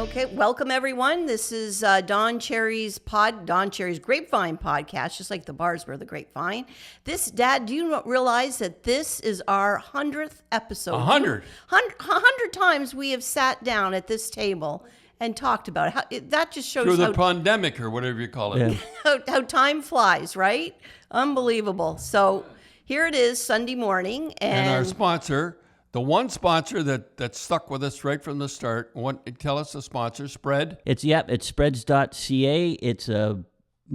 Okay, welcome everyone. This is Don Cherry's Grapevine podcast, just like the bars were the Grapevine. Dad, do you not realize that this is our 100th episode? 100? 100 times we have sat down at this table and talked about it. That just shows through the pandemic or whatever you call it. Yeah. how time flies, right? Unbelievable. So here it is, Sunday morning. And our sponsor, the one sponsor that stuck with us right from the start. Tell us the sponsor, Spread. It's spreads.ca. It's a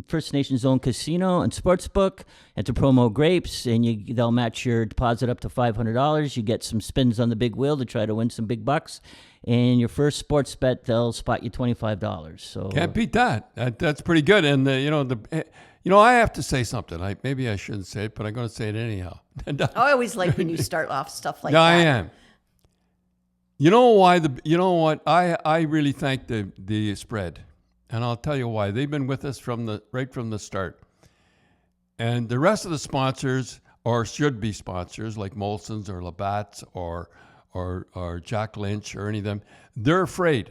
First Nations owned casino and sportsbook. And to promo grapes, and they'll match your deposit up to $500. You get some spins on the big wheel to try to win some big bucks. And your first sports bet, they'll spot you $25. So can't beat that. That's pretty good. And I have to say something. Maybe I shouldn't say it, but I'm going to say it anyhow. I always like when you start off stuff like that. I am. You know why? You know what? I really thank the Spread, and I'll tell you why. They've been with us right from the start, and the rest of the sponsors, or should be sponsors, like Molson's or Labatt's or Jack Lynch or any of them, they're afraid.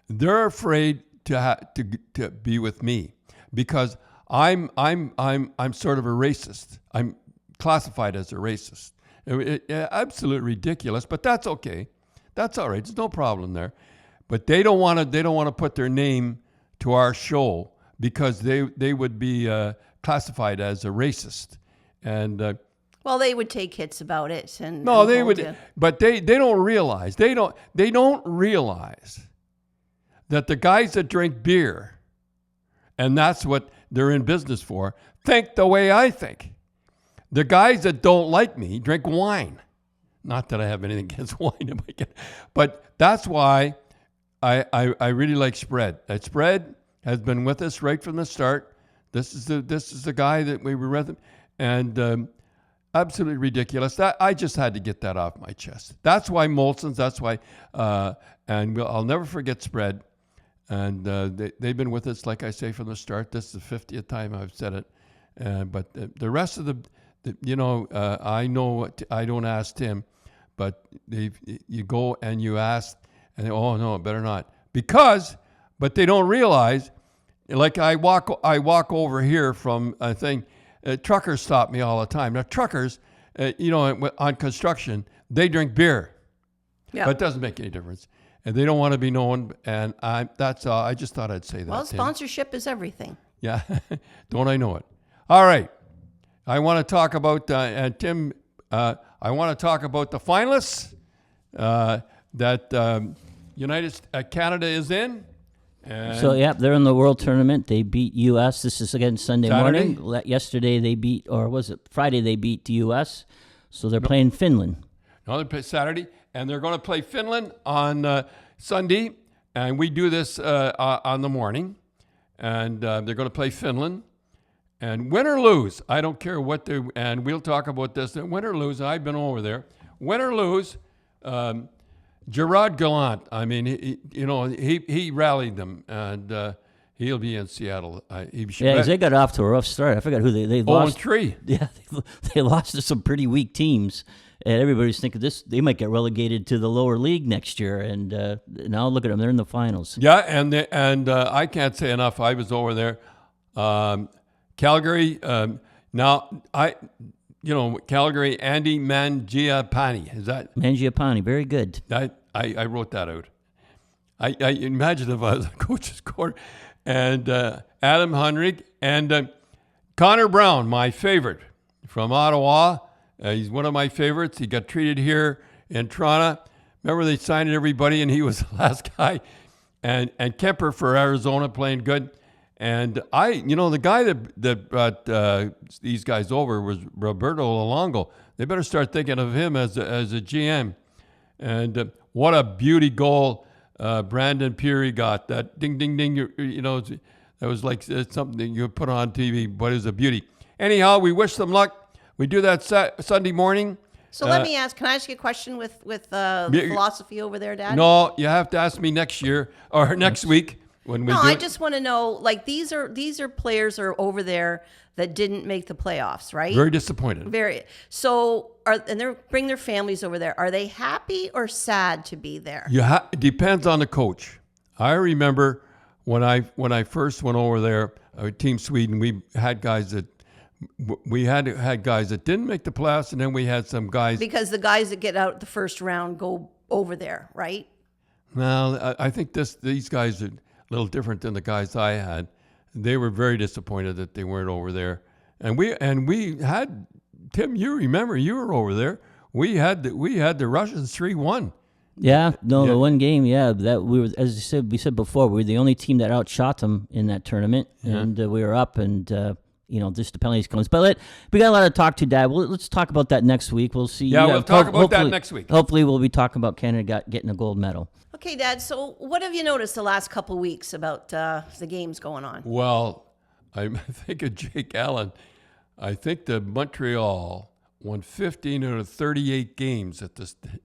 They're afraid to be with me because I'm sort of a racist. I'm classified as a racist. Absolutely ridiculous, but that's okay. That's all right. There's no problem there. But they don't want to put their name to our show because they would be classified as a racist. And well, they would take hits about it, and no, they would. But they don't realize they don't realize that the guys that drink beer, and that's what they're in business for, think the way I think. The guys that don't like me drink wine. Not that I have anything against wine, but that's why I really like Spread. That Spread has been with us right from the start. This is the guy that we were with, and absolutely ridiculous. I just had to get that off my chest. That's why Molson's. That's why, and I'll never forget Spread. And they've been with us, like I say, from the start. This is the 50th time I've said it. But the rest of I know I don't ask Tim, but you go and you ask, and oh no, better not, but they don't realize. Like I walk over here from a thing. Truckers stop me all the time. Now truckers, on construction, they drink beer, but it doesn't make any difference, and they don't want to be known. And that's all. I just thought I'd say that. Well, sponsorship is everything. Yeah, don't I know it? All right. I want to talk about, Tim, I want to talk about the finalists that Canada is in. And they're in the World Tournament. They beat U.S. This is again Sunday Saturday? morning. Yesterday they beat, or was it Friday they beat the U.S.? So they're playing Finland. No, they play Saturday, and they're going to play Finland on Sunday. And we do this on the morning. And they're going to play Finland. And win or lose, I don't care what they, and we'll talk about this. Win or lose, I've been over there. Win or lose, Gerard Gallant. I mean, he rallied them, and he'll be in Seattle. They got off to a rough start. I forgot who they lost. 0-3. Yeah, they lost to some pretty weak teams, and everybody's thinking they might get relegated to the lower league next year. And now look at them; they're in the finals. Yeah, and I can't say enough. I was over there. Calgary, Calgary, Andy Mangiapane. Is that? Mangiapane, very good. I wrote that out. I imagine if I was a coach's corner. And Adam Hundrig and Connor Brown, my favorite, from Ottawa. He's one of my favorites. He got treated here in Toronto. Remember they signed everybody and he was the last guy. And Kemper for Arizona playing good. And the guy that brought these guys over was Roberto Luongo. They better start thinking of him as a GM. And what a beauty goal Brandon Peary got. That ding, ding, ding, that was like something you put on TV, but it was a beauty. Anyhow, we wish them luck. We do that Sunday morning. So let me ask, can I ask you a question with the philosophy over there, Dad? No, you have to ask me next year or next week. when we No, do I it. just want to know, like, these are players are over there that didn't make the playoffs, right? Very disappointed. Very. So, and they bring their families over there. Are they happy or sad to be there? It depends on the coach. I remember when I first went over there, Team Sweden, we had guys that didn't make the playoffs, and then we had some guys. Because the guys that get out the first round go over there, right? Well, I think these guys are a little different than the guys I had. They were very disappointed that they weren't over there, and we had Tim. You remember you were over there. We had the Russians 3-1. Yeah, no, the one game, that we were, as we said before, we were the only team that outshot them in that tournament, and we were up, and just the penalties comes. But we got a lot to talk to, Dad. Let's talk about that next week. We'll see. Yeah, we'll talk about that next week. Hopefully, we'll be talking about Canada getting a gold medal. Okay, Dad. So, what have you noticed the last couple weeks about the games going on? Well, I think of Jake Allen. I think that Montreal won 15 out of 38 games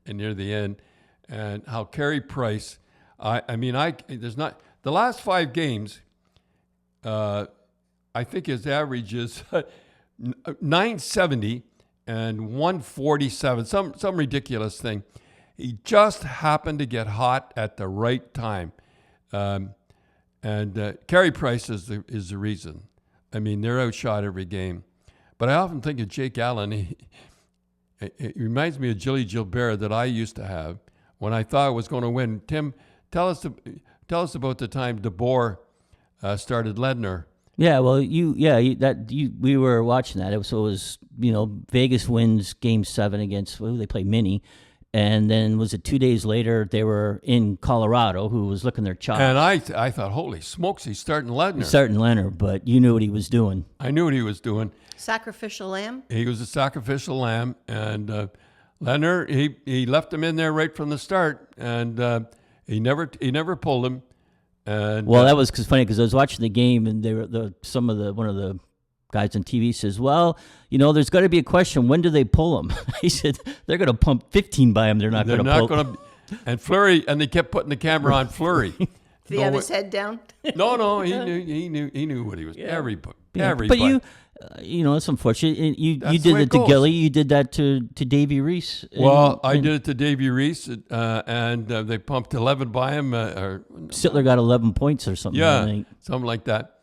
near the end, and how Carey Price. There's not the last 5 games. I think his average is 970 and 147. Some ridiculous thing. He just happened to get hot at the right time. And Carey Price is the reason. I mean, they're outshot every game. But I often think of Jake Allen. It reminds me of Jilly Gilbert that I used to have when I thought I was going to win. Tim, tell us about the time DeBoer started Ledner. Yeah, well, we were watching that. It was Vegas wins Game 7 against they played Mini. And then was it 2 days later, they were in Colorado, who was licking their chops. And I thought, holy smokes, he's starting Ledner. But you knew what he was doing. I knew what he was doing. Sacrificial lamb? He was a sacrificial lamb. And Ledner, he left him in there right from the start. And he never pulled him. And that was funny because I was watching the game, and one of the guys on TV says, well, there's got to be a question. When do they pull him? He said, they're going to pump 15 by him. They're not going to pull him. And Fleury, and they kept putting the camera on Fleury. Did he have his head down? No, he knew what he was. Everybody. But it's unfortunate. You did it to Gilly. You did that to Davey Reese. I did it to Davey Reese, and they pumped 11 by him. Sittler got 11 points or something. Yeah, something like that.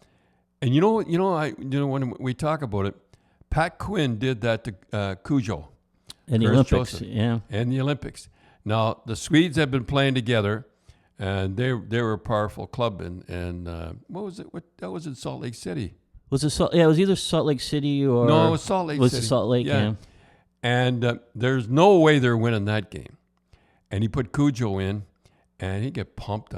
And when we talk about it, Pat Quinn did that to Cujo. In the Olympics, yeah. And the Olympics. Now, the Swedes have been playing together, and they were a powerful club. And what was it? That was in Salt Lake City. Was it it was either Salt Lake City or... No, it was Salt Lake City. Was it Salt Lake, yeah. And there's no way they're winning that game. And he put Cujo in, and he got pumped.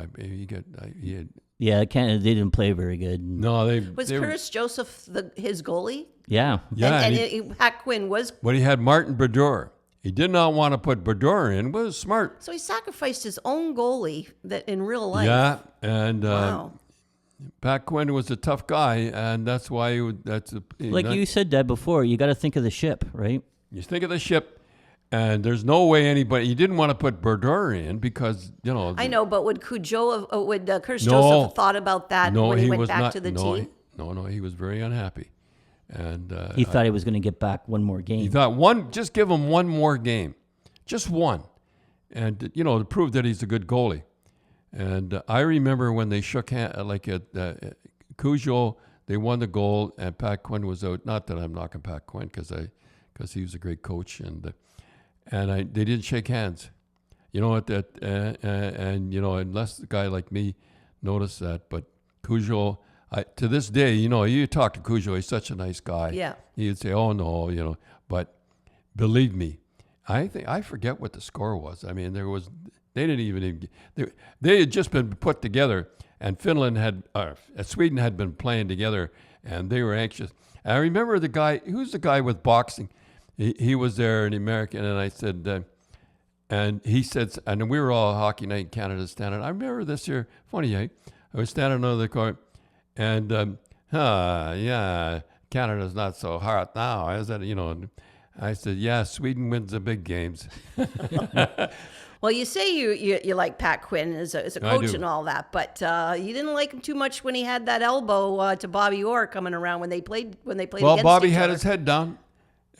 Yeah, Canada, they didn't play very good. No, Was Curtis Joseph his goalie? Yeah. And Pat Quinn was. But he had Martin Brodeur. He did not want to put Brodeur in. Was smart. So he sacrificed his own goalie that in real life. Yeah, and wow. Pat Quinn was a tough guy, and that's why you said that before. You got to think of the ship, right? You think of the ship. And there's no way anybody. You didn't want to put Brodeur in because I know, but would Curtis Joseph have thought about that when he went back to the team? No, he was very unhappy, and he thought he was going to get back one more game. He thought just give him one more game, just one, and to prove that he's a good goalie. And I remember when they shook hands, like at Cujo, they won the goal, and Pat Quinn was out. Not that I'm knocking Pat Quinn because he was a great coach and. They didn't shake hands, unless a guy like me noticed that. But Cujo, to this day, you talk to Cujo, he's such a nice guy. Yeah. He'd say, "Oh no," but believe me, I forget what the score was. I mean, they had just been put together, and Sweden had been playing together, and they were anxious. And I remember who's the guy with boxing. He was there, an American, and I said, and he said, and we were all Hockey Night in Canada standing. I remember this year, funny, I was standing over the court, and Canada's not so hot now, is it? I said, yeah, Sweden wins the big games. Well, you say you like Pat Quinn as a I coach do. and all that, but you didn't like him too much when he had that elbow to Bobby Orr coming around when they played Well, against Bobby each had other. his head down.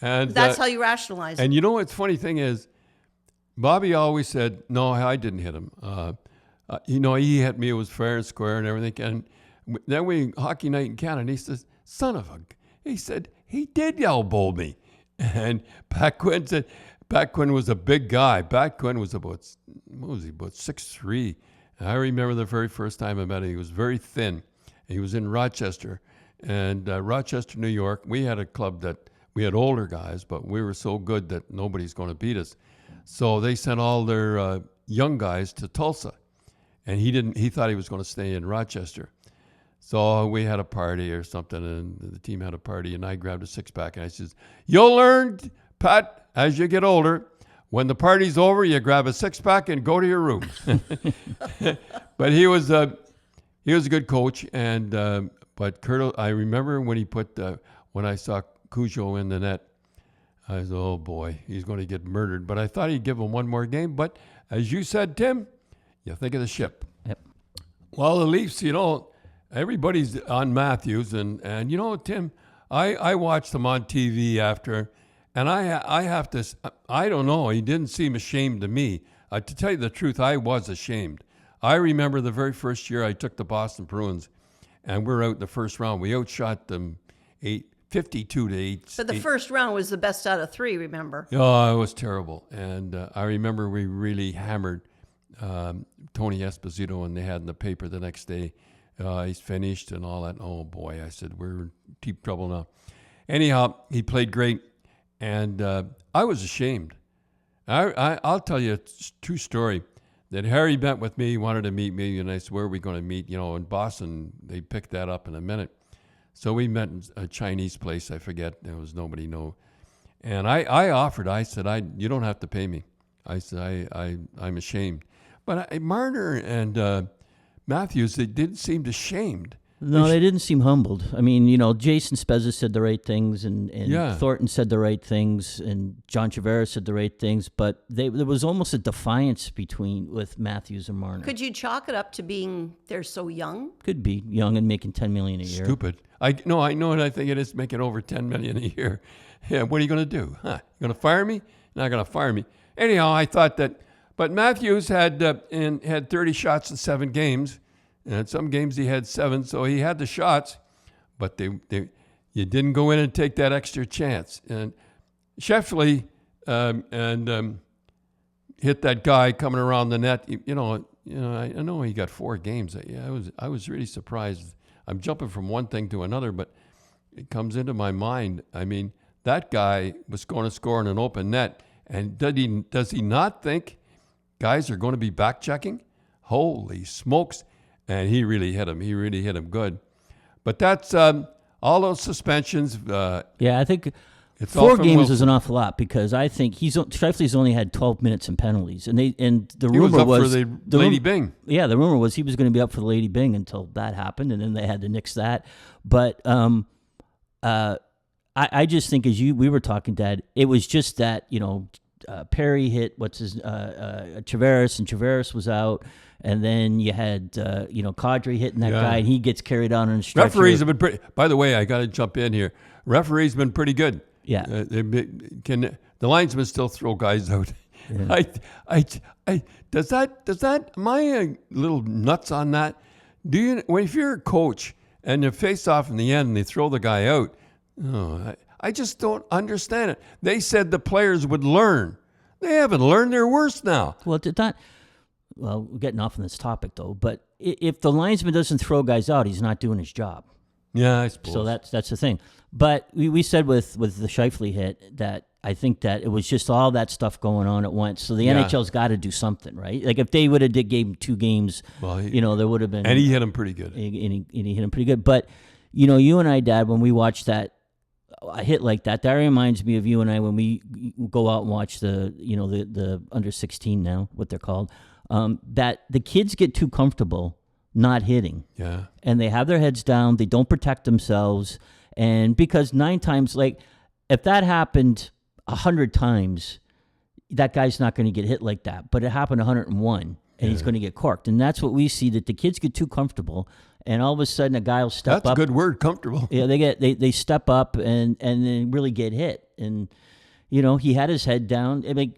And That's how you rationalize it. And you know what's funny thing is, Bobby always said, "No, I didn't hit him. He hit me. It was fair and square and everything." And then we hockey night in Canada. And he says, "Son of a," he said, "he did elbow me." And Pat Quinn said, Pat Quinn was a big guy. Pat Quinn was about 6'3". I remember the very first time I met him. He was very thin. He was in Rochester, and Rochester, New York. We had a club that we had older guys, but we were so good that nobody's going to beat us. So they sent all their young guys to Tulsa, and he thought he was going to stay in Rochester. So we had a party or something, and the team had a party, and I grabbed a six-pack, and I says, "You'll learn, Pat, as you get older, when the party's over, you grab a six-pack and go to your room." But he was a good coach, and but Kurt, I remember when he when I saw Cujo in the net, I said, "Oh boy, he's going to get murdered." But I thought he'd give him one more game. But as you said, Tim, you think of the ship. Yep. Well, the Leafs, everybody's on Matthews, and Tim, I watched him on TV after, and I have to, I don't know, he didn't seem ashamed to me. To tell you the truth, I was ashamed. I remember the very first year I took the Boston Bruins, and we're out in the first round. We outshot them 52-8. But the first round was the best out of 3, remember? Oh, it was terrible. And I remember we really hammered Tony Esposito, and they had in the paper the next day, he's finished and all that. Oh, boy, I said, we're in deep trouble now. Anyhow, he played great, and I was ashamed. I'll tell you a true story, that Harry met with me, wanted to meet me, and I said, "Where are we going to meet?" In Boston, they picked that up in a minute. So we met in a Chinese place, I forget, there was nobody know. And I offered, I said, "You don't have to pay me." I said, I'm ashamed. But Marner and Matthews, they didn't seem ashamed. No, they didn't seem humbled. I mean, Jason Spezza said the right things, and Thornton said the right things, and John Chavera said the right things, but there was almost a defiance with Matthews and Marner. Could you chalk it up to being they're so young? Could be young and making $10 million a year. Stupid. I know what I think it is, making over $10 million a year. Yeah, what are you going to do? Huh? You going to fire me? You're not going to fire me. Anyhow, I thought that, but Matthews had 30 shots in 7 games. And some games he had 7, so he had the shots, but you didn't go in and take that extra chance. And Sheffley hit that guy coming around the net. I know he got 4 games. I was really surprised. I'm jumping from one thing to another, but it comes into my mind. I mean, that guy was going to score in an open net, and does he not think guys are going to be back checking? Holy smokes! And he really hit him. He really hit him good. But that's all those suspensions. I think it's 4 games is an awful lot, because I think Shifley's only had 12 minutes in penalties, and the rumor was for the Lady Byng. Yeah, the rumor was he was going to be up for the Lady Byng until that happened, and then they had to nix that. But I just think, as we were talking, Dad, it was just that Perry hit Chaveras, and Chaveras was out. And then you had, Kadri hitting that guy, and he gets carried on in a stretcher. Referees have been pretty. By the way, I got to jump in here. Referees been pretty good. Yeah. The linesmen still throw guys out? Yeah. Am I a little nuts on that? If you're a coach and you face off in the end and they throw the guy out, I just don't understand it. They said the players would learn. They haven't learned. They're worse now. Well, we're getting off on this topic, though, but if the linesman doesn't throw guys out, he's not doing his job. Yeah, I suppose. So that's the thing. But we said with the Shifley hit that I think that it was just all that stuff going on at once. So the NHL's got to do something, right? Like if they would have gave him 2 games, there would have been. And he hit him pretty good. And he hit him pretty good. But, you and I, Dad, when we watched that, a hit like that reminds me of you and I when we go out and watch the under 16 now, what they're called. That the kids get too comfortable not hitting. Yeah. And they have their heads down. They don't protect themselves. And because 9 times, if that happened 100 times, that guy's not going to get hit like that. But it happened 101, and he's going to get corked. And that's what we see, that the kids get too comfortable, and all of a sudden a guy will step That's up. a good word, comfortable. Yeah, they step up and then really get hit. And, he had his head down. I mean,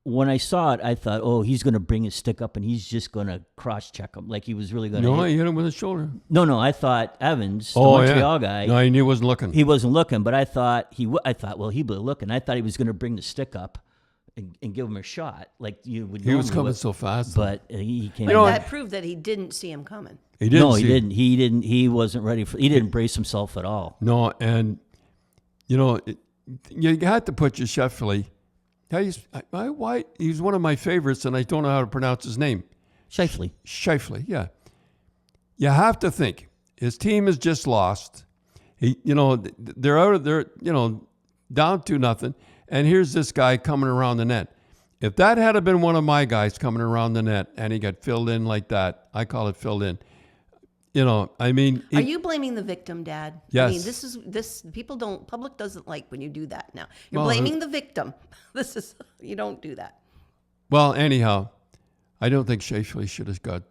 when I saw it, I thought, oh, he's going to bring his stick up and he's just going to cross-check him like he was really going to No, hit. he hit him with his shoulder. No, I thought Evans, the Montreal guy. No, he wasn't looking. He wasn't looking, but I thought well, he'd be looking. I thought he was going to bring the stick up and give him a shot like you would. He was coming so fast. But he came. That proved that he didn't see him coming. He didn't. No, he didn't. He didn't. He wasn't ready for. He didn't brace himself at all. No, and you had to put your Sheffley. Why he's one of my favorites, and I don't know how to pronounce his name. Shifley, yeah. You have to think his team has just lost. They're out of they're down to nothing, and here's this guy coming around the net. If that had been one of my guys coming around the net and he got filled in like that, I call it filled in. Are you blaming the victim, Dad? Yes. I mean, public doesn't like when you do that now. You're blaming the victim. You don't do that. Well, anyhow, I don't think Shifley should have got.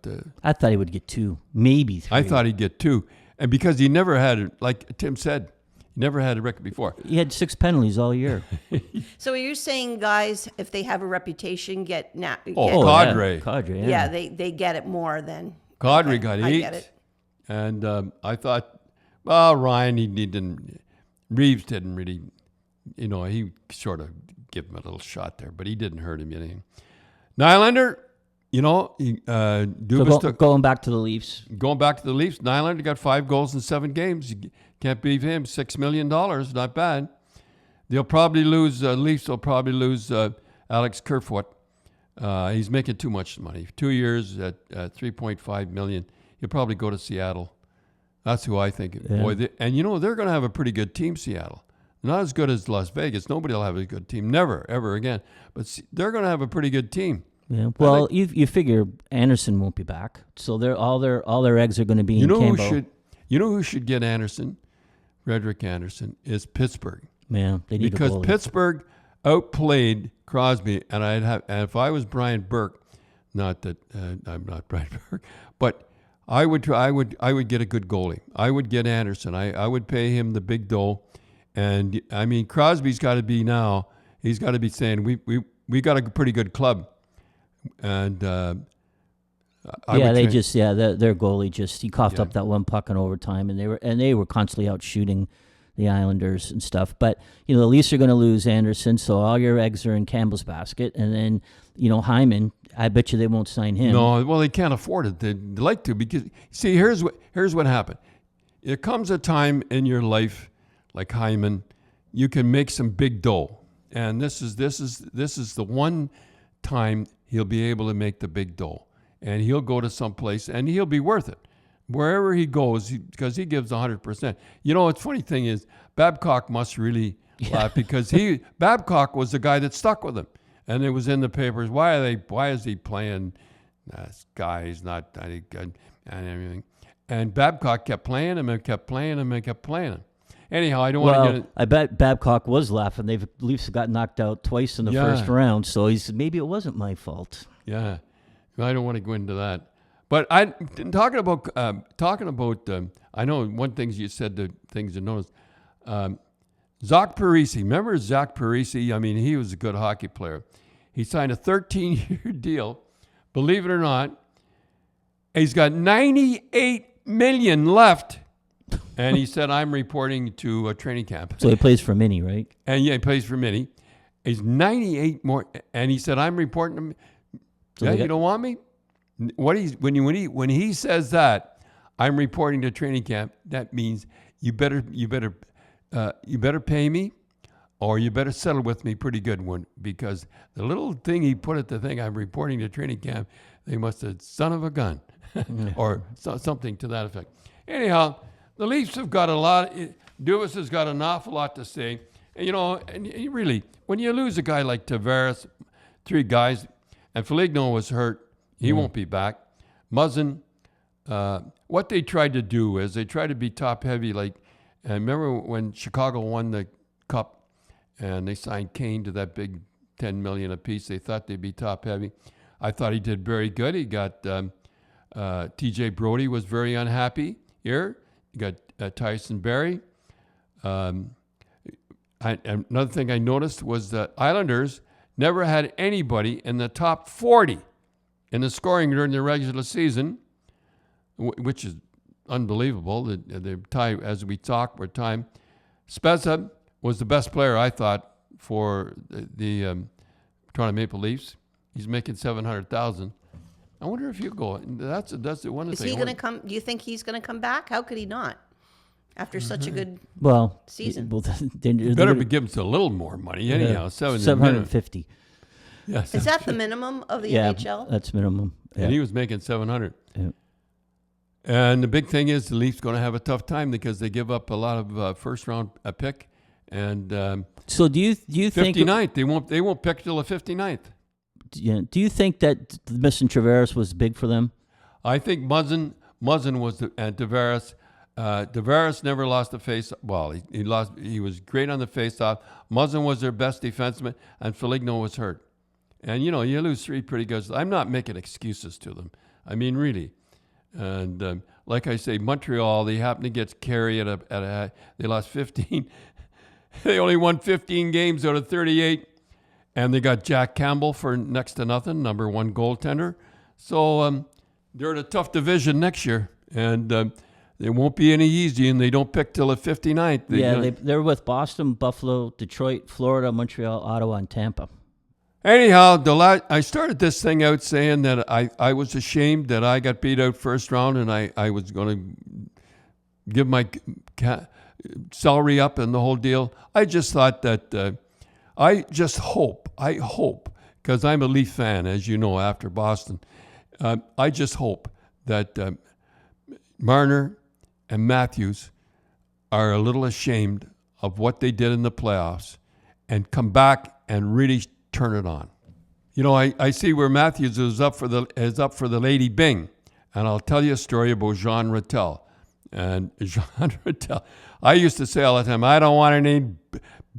I thought he would get 2, maybe 3. I thought he'd get 2. And because he never had, like Tim said, he never had a record before. He had 6 penalties all year. So you're saying guys, if they have a reputation, Cadre. Cadre, yeah. Yeah, they get it more than. Cadre got 8. I get it. And I thought, well, Ryan, he didn't. Reeves didn't really, he sort of gave him a little shot there, but he didn't hurt him anything. Nylander, Dubas So going back to the Leafs. Going back to the Leafs, Nylander got 5 goals in 7 games. You can't beat him. $6 million, not bad. They'll probably lose. Leafs will probably lose Alex Kerfoot. He's making too much money. 2 years at $3.5 million. He'll probably go to Seattle. That's who I think. Yeah. Boy, they're going to have a pretty good team, Seattle. Not as good as Las Vegas. Nobody will have a good team. Never, ever again. But they're going to have a pretty good team. Yeah. Well, you figure Anderson won't be back, so all their eggs are going to be in Campbell. Who should get Anderson? Frederick Anderson is Pittsburgh. Yeah, they need because a goalie. Pittsburgh outplayed Crosby, and and if I was Brian Burke, not that I'm not Brian Burke, but I would get a good goalie. I would get Anderson. I would pay him the big dough, and I mean Crosby's got to be now. He's got to be saying we got a pretty good club, and their goalie he coughed up that one puck in overtime, and they were constantly out shooting the Islanders and stuff. But the Leafs are going to lose Anderson, so all your eggs are in Campbell's basket, and then Hyman. I bet you they won't sign him. No, well, they can't afford it. They'd like to because, see, here's what happened. There comes a time in your life, like Hyman, you can make some big dough, and this is the one time he'll be able to make the big dough, and he'll go to some place and he'll be worth it wherever he goes because he gives 100%. What's funny thing is Babcock must really laugh because Babcock was the guy that stuck with him. And it was in the papers. Why is he playing? This guy is not that good and everything. And Babcock kept playing him and kept playing him and kept playing him. Anyhow, I don't want to get it. I bet Babcock was laughing. The Leafs got knocked out twice in the first round, so he said maybe it wasn't my fault. Yeah, I don't want to go into that. But talking about. I know one thing you said. The things you noticed. Zach Parise. Remember Zach Parise? I mean, he was a good hockey player. He signed a 13-year deal. Believe it or not, he's got $98 million left. And he said, I'm reporting to a training camp. So he plays for Mini, right? And he plays for Mini. He's 98 more. And he said, I'm reporting to you don't want me? When he says that, I'm reporting to training camp, that means you better pay me, or you better settle with me pretty good one, because the little thing he put at the thing, I'm reporting to training camp, they must have son of a gun, or something to that effect. Anyhow, the Leafs have got a lot. Dubas has got an awful lot to say. And he really, when you lose a guy like Tavares, 3 guys, and Foligno was hurt, he won't be back. Muzzin, what they tried to do is they tried to be top heavy, like. And remember when Chicago won the Cup and they signed Kane to that big $10 million apiece. They thought they'd be top heavy. I thought he did very good. He got T.J. Brody was very unhappy here. You got Tyson Berry. Another thing I noticed was the Islanders never had anybody in the top 40 in the scoring during the regular season, which is unbelievable. The tie, as we talk, we're time. Spezza was the best player, I thought, for the Toronto Maple Leafs. He's making $700,000. I wonder if you go. That's one of the Is things. he going to come? Do you think he's going to come back? How could he not? After such a good season. Better give him a little more money anyhow. $750. Yes. Is that the minimum of the Yeah, NHL? that's minimum. Yeah. And he was making $700. Yeah. And the big thing is the Leafs going to have a tough time because they give up a lot of first round pick and so do you think 59th? They won't pick till the 59th. Yeah. Do you think that missing Tavares was big for them? I think Muzzin was and Tavares. Tavares never lost a face. Well, he lost. He was great on the face-off. Muzzin was their best defenseman, and Foligno was hurt. And you lose three pretty good. I'm not making excuses to them. I mean, really. And like I say, Montreal, they happened to get Carey they lost 15. They only won 15 games out of 38. And they got Jack Campbell for next to nothing, number one goaltender. So they're in a tough division next year. And it won't be any easy, and they don't pick till the 59th. They're with Boston, Buffalo, Detroit, Florida, Montreal, Ottawa, and Tampa. Anyhow, I started this thing out saying that I was ashamed that I got beat out first round, and I was going to give my salary up and the whole deal. I just thought that I hope, because I'm a Leaf fan, as you know, after Boston. I just hope that Marner and Matthews are a little ashamed of what they did in the playoffs and come back and really turn it on. I see where Matthews is up for the Lady Bing, and I'll tell you a story about Jean Rattel. And Jean Rattel, I used to say all the time, I don't want any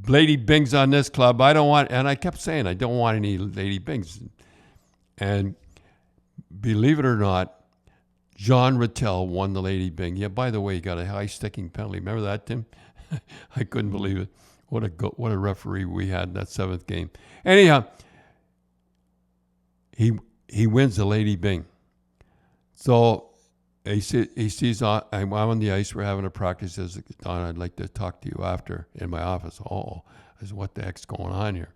Lady Bings on this club. And I kept saying, I don't want any Lady Bings. And believe it or not, Jean Rattel won the Lady Bing. Yeah, by the way, he got a high sticking penalty. Remember that, Tim? I couldn't believe it. What a referee we had in that seventh game. Anyhow, he wins the Lady Bing. So he sees I'm on the ice. We're having a practice. He says, Don, I'd like to talk to you after in my office. I said, what the heck's going on here?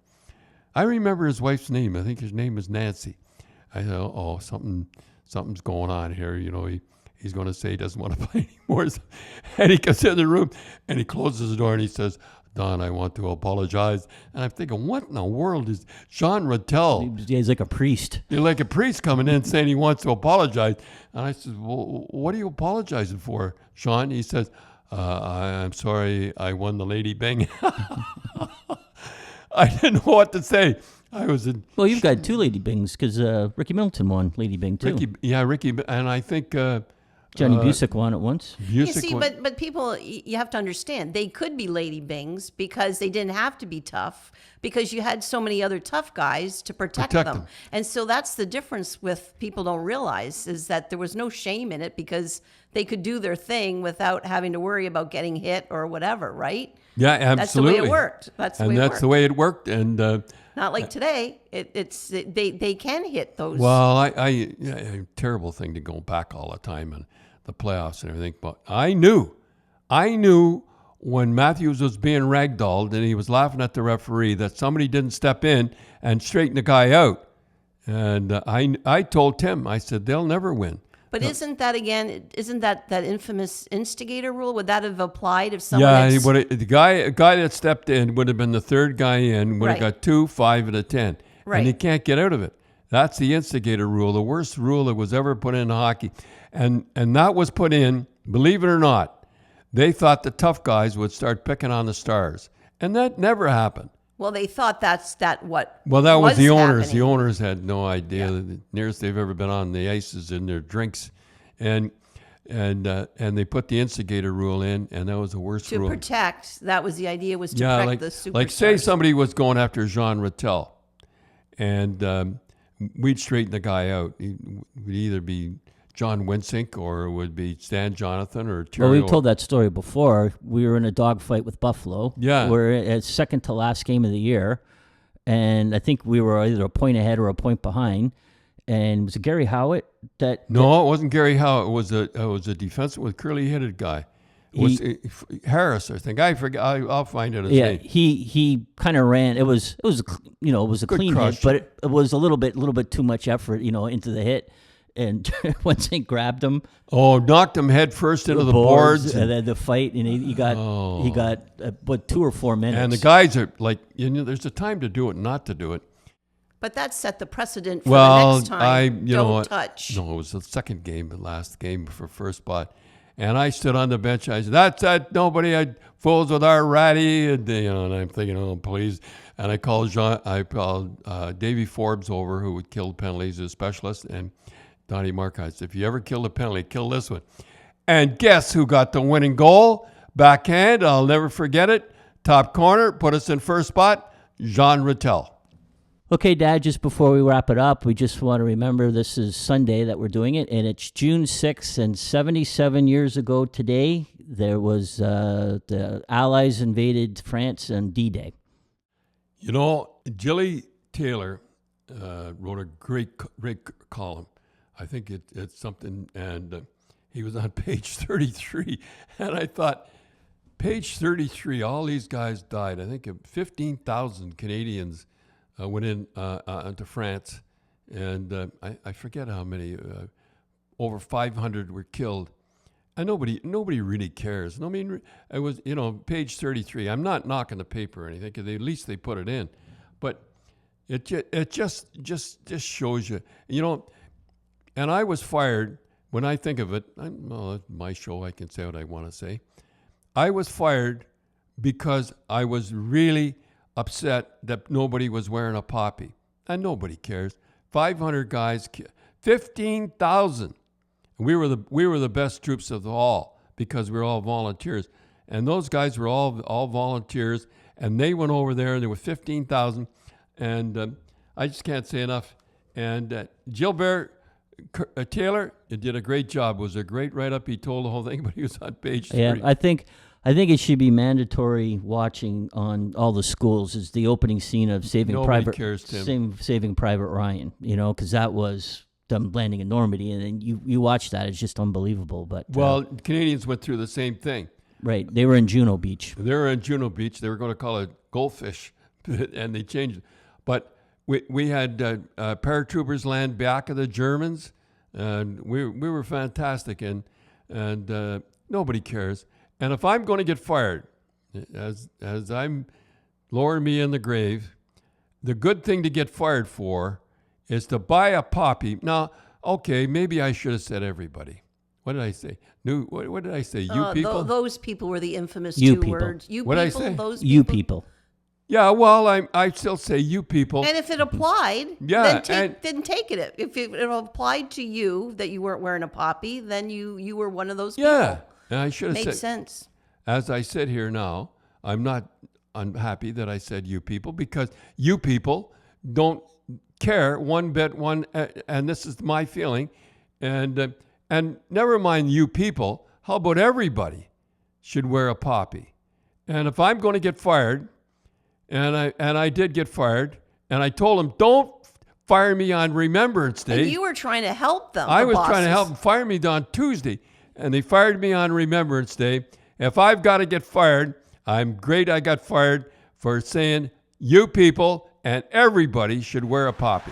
I remember his wife's name. I think his name is Nancy. I said, something's going on here. He's going to say he doesn't want to play anymore. And he comes in the room and he closes the door and he says, Don, I want to apologize. And I'm thinking, what in the world is Jean Rattel? He's like a priest. You're like a priest coming in saying he wants to apologize. And I said, well, what are you apologizing for, Sean? He says, I'm sorry, I won the Lady Bing. I didn't know what to say. Well, you've got two Lady Bings because Ricky Middleton won Lady Bing too. Ricky, and I think Johnny Busick won it once. But people, you have to understand, they could be Lady Bings because they didn't have to be tough because you had so many other tough guys to protect them. And so that's the difference with people don't realize is that there was no shame in it because they could do their thing without having to worry about getting hit or whatever, right? Yeah, absolutely. That's the way it worked. That's the way it worked. And not like today. They can hit those. Well, a terrible thing to go back all the time in the playoffs and everything. But I knew when Matthews was being ragdolled and he was laughing at the referee that somebody didn't step in and straighten the guy out. And I told Tim, I said, they'll never win. But isn't that that infamous instigator rule? Would that have applied if someone? Yeah, the guy that stepped in would have been the third guy in. Would have got 2, 5, and a 10, and he can't get out of it. That's the instigator rule, the worst rule that was ever put in hockey, and that was put in. Believe it or not, they thought the tough guys would start picking on the stars, and that never happened. Well, they thought what. Well, that was the owners. Happening. The owners had no idea. Yeah. The nearest they've ever been on the ice is in their drinks, and they put the instigator rule in, and that was the worst rule. To protect. That was the idea. Was to protect the superstars. Like say somebody was going after Jean Rattel, and we'd straighten the guy out. It would either be John Winsink or it would be Stan Jonathan or Terry. Well, we've told that story before. We were in a dogfight with Buffalo. Yeah. We're at second to last game of the year, and I think we were either a point ahead or a point behind. And was it Gary Howitt that? No, it wasn't Gary Howe. It was a defensive with curly-headed guy. It was Harris, I think. I forget. I'll find out his name. He kind of ran. It was a clean crush. hit, but it was a little bit too much effort, into the hit. And Winsink grabbed him. Oh, knocked him head first into the boards. And then the fight, and he got 2 or 4 minutes. And the guys are like, there's a time to do it and not to do it. But that set the precedent for the next time. Don't touch. No, it was the second game, the last game for first spot. And I stood on the bench. I said, "That's that. Nobody fools with our ratty." And I'm thinking, "Oh, please." And I called Davey Forbes over, who would kill penalties, as a specialist, and Donnie Marcotte. I said, "If you ever kill a penalty, kill this one." And guess who got the winning goal? Backhand. I'll never forget it. Top corner. Put us in first spot. Jean Rattel. Okay, Dad, just before we wrap it up, we just want to remember this is Sunday that we're doing it, and it's June 6th, and 77 years ago today, there was the Allies invaded France on D-Day. Jilly Taylor wrote a great column. I think it's something, and he was on page 33, and I thought, page 33, all these guys died. I think 15,000 Canadians went into France, and I forget how many. Over 500 were killed, and nobody really cares. I mean, it was page 33. I'm not knocking the paper or anything, 'cause at least they put it in, but it just shows you, And I was fired. When I think of it, it's my show. I can say what I want to say. I was fired because I was really upset that nobody was wearing a poppy, and nobody cares. 500 guys, 15,000. We were the best troops of all because we were all volunteers, and those guys were all volunteers, and they went over there, and there were 15,000, and I just can't say enough. And Gilbert Taylor did a great job. It was a great write-up. He told the whole thing, but he was on page 3. Yeah, I think it should be mandatory watching on all the schools is the opening scene of Saving Private Ryan, because that was them landing in Normandy, and then you watch that, it's just unbelievable. But Canadians went through the same thing. Right, they were in Juno Beach. They were in Juno Beach. They were going to call it Goldfish, and they changed it. But we had paratroopers land back of the Germans, and we were fantastic, and nobody cares. And if I'm going to get fired, as I'm lowering me in the grave, the good thing to get fired for is to buy a poppy. Now, okay, maybe I should have said everybody. What did I say? What did I say? You people? Those people were the infamous You two people. words. You What'd I people, say? those people. You people. Yeah, well, I still say you people. And if it applied, Yeah, then take it. If it applied to you that you weren't wearing a poppy, then you were one of those people. Yeah, and I should have Made said. sense. As I sit here now, I'm not unhappy that I said you people, because you people don't care one bit. And this is my feeling. And never mind you people. How about everybody should wear a poppy? And if I'm going to get fired, and I did get fired, and I told them, don't fire me on Remembrance Day. And you were trying to help them. I was trying to help them fire me on Tuesday, and they fired me on Remembrance Day. If I've got to get fired, I'm great I got fired for saying you people and everybody should wear a poppy.